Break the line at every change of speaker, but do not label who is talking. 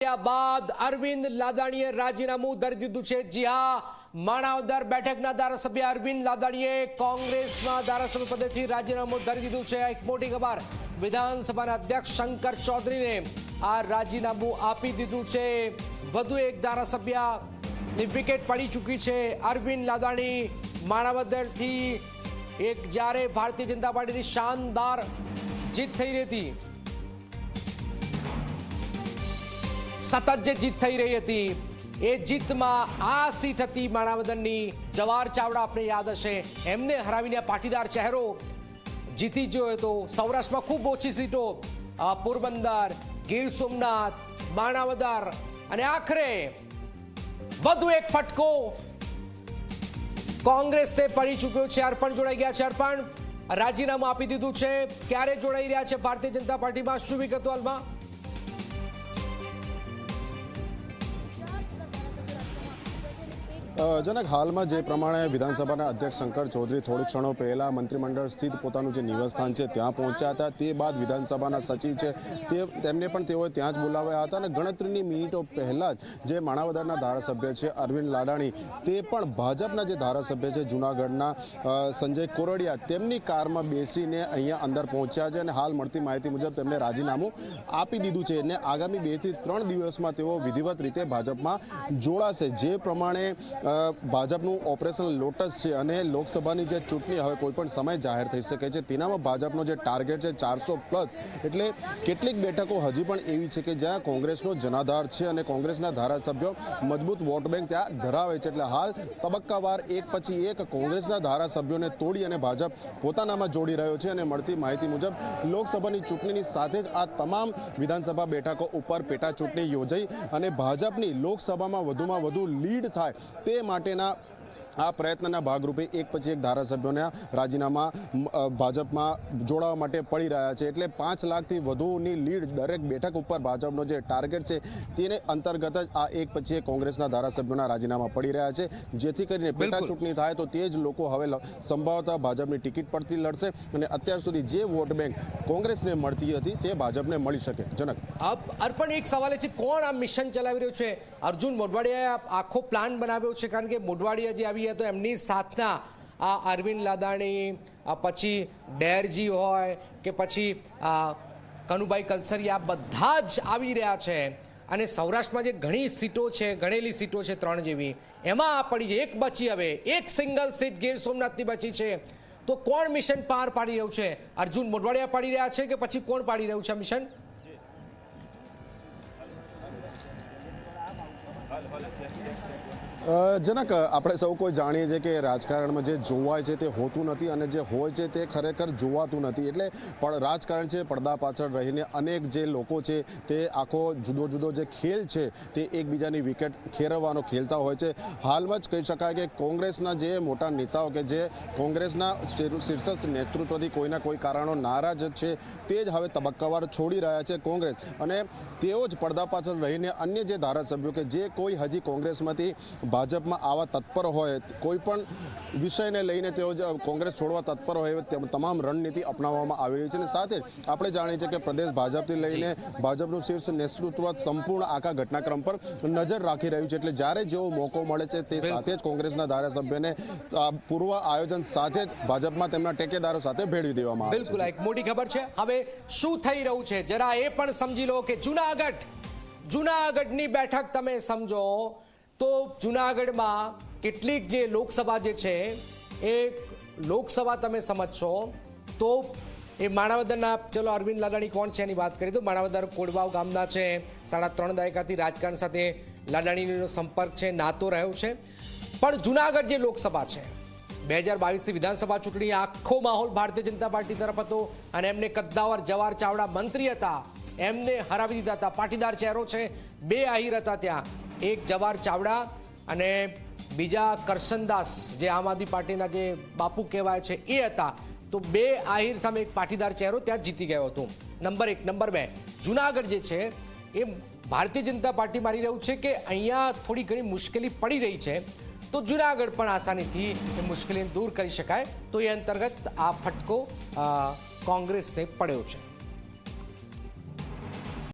મળ્યા બાદ અરવિંદ લાદાણીએ રાજીનામું ધરી દીધું છે। જી હા, માણાવદર બેઠકના ધારાસભ્ય અરવિંદ લાદાણીએ કોંગ્રેસમાં ધારાસભ્ય પદેથી રાજીનામું ધરી દીધું છે। એક મોટી ખબર, વિધાનસભાના અધ્યક્ષ શંકર ચૌધરીને આ રાજીનામું આપી દીધું છે। વધુ એક ધારાસભ્યની વિકેટ પડી ચૂકી છે। અરવિંદ લાદાણી માણાવદરથી એક જ્યારે ભારતીય જનતા પાર્ટીની શાનદાર જીત થઈ રહી હતી, સતત જે જીત થઈ રહી હતી, એ જીતમાં આ સીટ હતી માણાવદરની જવાહર ચાવડા, આપને યાદ હશે, એમને હરાવીને પાટીદાર ચહેરો જીતી ગયો હતો। સૌરાષ્ટ્રમાં ખૂબ ઓછી સીટો, પોરબંદર, ગીર સોમનાથ, માણાવદર, અને આખરે વધુ એક ફટકો કોંગ્રેસને પડી ચૂક્યો છે। અર્પણ જોડાઈ ગયા છે। અર્પણ, રાજીનામું આપી દીધું છે, ક્યારે જોડાઈ રહ્યા છે ભારતીય જનતા પાર્ટીમાં, શું વિગતો હાલમાં?
જનક, હાલમાં જે પ્રમાણે વિધાનસભાના અધ્યક્ષ શંકર ચૌધરી થોડીક ક્ષણો પહેલા મંત્રીમંડળ સ્થિત પોતાનું જે નિવાસસ્થાન છે ત્યાં પહોંચ્યા હતા। તે બાદ વિધાનસભાના સચિવ છે તેમને પણ તેઓએ ત્યાં જ બોલાવ્યા હતા અને ગણતરીની મિનિટો પહેલા જ જે માણાવદરના ધારાસભ્ય છે અરવિંદ લાડાણી, તે પણ ભાજપના જે ધારાસભ્ય છે જૂનાગઢના સંજય કોરડિયા, તેમની કારમાં બેસીને અહીંયા અંદર પહોંચ્યા છે અને હાલ મળતી માહિતી મુજબ તેમને રાજીનામું આપી દીધું છે અને આગામી 2 થી 3 દિવસમાં તેઓ વિધિવત રીતે ભાજપમાં જોડાશે। જે પ્રમાણે ભાજપનું ઓપરેશન લોટસ છે અને લોકસભાની જે ચૂંટણી હવે કોઈ પણ સમય જાહેર થઈ શકે છે, તેનામાં ભાજપનો જે ટાર્ગેટ છે 400+, એટલે કેટલીક બેઠકો હજી પણ એવી છે કે જ્યાં કોંગ્રેસનો જનાધાર છે અને કોંગ્રેસના ધારાસભ્યો મજબૂત વોટ બેંક ત્યાં ધરાવે છે। એટલે હાલ તબક્કાવાર એક પછી એક કોંગ્રેસના ધારાસભ્યોને તોડી અને ભાજપ પોતાનામાં જોડી રહ્યો છે અને મળતી માહિતી મુજબ લોકસભાની ચૂંટણીની સાથે જ આ તમામ વિધાનસભા બેઠકો ઉપર પેટા ચૂંટણી યોજાઈ અને ભાજપની લોકસભામાં વધુમાં વધુ લીડ થાય તે માટેના આ પ્રયત્નના ભાગરૂપે એક પછી એક ધારાસભ્યોના રાજીનામા ભાજપમાં જોડાવા માટે પડી રહ્યા છે। એટલે 5 લાખથી વધુની લીડ દરેક બેઠક ઉપર ભાજપનો જે ટાર્ગેટ છે તેને અંતર્ગત જ આ એક પછી એક કોંગ્રેસના ધારાસભ્યોના રાજીનામા પડી રહ્યા છે, જેથી કરીને પેટા ચૂંટણી થાય તો તે જ લોકો હવે સંભવતઃ ભાજપની ટિકિટ પરથી લડશે અને અત્યાર સુધી જે વોટ બેંક કોંગ્રેસને મળતી હતી તે ભાજપને મળી શકે। જનક,
અર્પણ, એક સવાલ છે, કોણ આ મિશન ચલાવી રહ્યું છે? અર્જુન મોઢવાડિયાએ આખો પ્લાન બનાવ્યો છે? કારણ કે મોઢવાડિયા જે આવી તો એમની સાથના આ અરવિંદ લાદાણી, પછી ડેરજી હોય કે પછી કનુભાઈ કલસરિયા, બધા જ આવી રહ્યા છે અને સૌરાષ્ટ્રમાં જે ઘણી સીટો છે, ગણેલી સીટો છે 3 જેવી, એમાં આ પડી છે, એક બચી, હવે એક સિંગલ સીટ ગીર સોમનાથની બચી છે। તો કોણ મિશન પાર પાડી રહ્યું છે? અર્જુન મોઢવાડિયા પાડી રહ્યા છે કે પછી કોણ પાડી રહ્યું છે મિશન?
જનક, આપણે સૌ કોઈ જાણીએ છીએ કે રાજકારણમાં જે જોવાય છે તે હોતું નથી અને જે હોય છે તે ખરેખર જોવાતું નથી। એટલે પણ રાજકારણ છે, પડદા પાછળ રહીને અનેક જે લોકો છે તે આખો જુદો જુદો જે ખેલ છે તે એકબીજાની વિકેટ ખેરવવાનો ખેલતા હોય છે। હાલમાં જ કહી શકાય કે કોંગ્રેસના જે મોટા નેતાઓ કે જે કોંગ્રેસના શીર્ષક નેતૃત્વથી કોઈના કોઈ કારણો નારાજ છે તે જ હવે તબક્કાવાર છોડી રહ્યા છે કોંગ્રેસ, અને તેઓ જ પડદા પાછળ રહીને અન્ય જે ધારાસભ્યો કે જે કોઈ હજી કોંગ્રેસમાંથી ભાજપમાં આવા તત્પર હોય, કોઈ પણ વિષયને લઈને તેઓ કોંગ્રેસ છોડવા તત્પર હોય, તમામ રણનીતિ અપનાવવામાં આવી રહી છે। અને સાથે આપણે જાણીએ છીએ કે પ્રદેશ ભાજપથી લઈને ભાજપનું શીર્ષ નેતૃત્વ સંપૂર્ણ આખા ઘટનાક્રમ પર નજર રાખી રહ્યું છે। એટલે જ્યારે જેવો મોકો મળે છે તે સાથે જ કોંગ્રેસના ધારાસભ્યને પૂર્વ આયોજન સાથે જ ભાજપમાં તેમના ટેકેદારો સાથે ભેળવી દેવામાં આવે છે।
બિલકુલ, એક મોટી ખબર છે। હવે શું થઈ રહ્યું છે જરા એ પણ સમજી લો કે જૂનાગઢની બેઠક તમે સમજો તો જૂનાગઢમાં કેટલીક જે લોકસભા જે છે એ લોકસભા તમે સમજશો તો એ માણાવદરના, ચલો અરવિંદ લાડાણી કોણ છે એની વાત કરીએ તો માણાવદર કોડવાવ ગામના છે, 3.5 દાયકાથી રાજકારણ સાથે લાડાણીનો સંપર્ક છે, નાતો રહ્યો છે। પણ જૂનાગઢ જે લોકસભા છે, 2022ની વિધાનસભા ચૂંટણી, આખો માહોલ ભારતીય જનતા પાર્ટી તરફ હતો અને એમને કદ્દાવર જવાહર ચાવડા મંત્રી હતા, એમને હરાવી દીધા હતા। પાટીદાર ચહેરો છે, 2 આહિર હતા ત્યાં, એક જવાહર ચાવડા અને બીજા કરશનદાસ, જે આમ આદમી પાર્ટીના જે બાપુ કહેવાય છે એ હતા। તો 2 આહિર સામે એક પાટીદાર ચહેરો ત્યાં જીતી ગયો હતો। નંબર 1। નંબર 2, જૂનાગઢ જે છે એ ભારતીય જનતા પાર્ટી મારી રહ્યું છે કે અહીંયા થોડી ઘણી મુશ્કેલી પડી રહી છે, તો જૂનાગઢ પણ આસાનીથી એ મુશ્કેલીને દૂર કરી શકાય, તો એ અંતર્ગત આ ફટકો કોંગ્રેસને પડ્યો છે।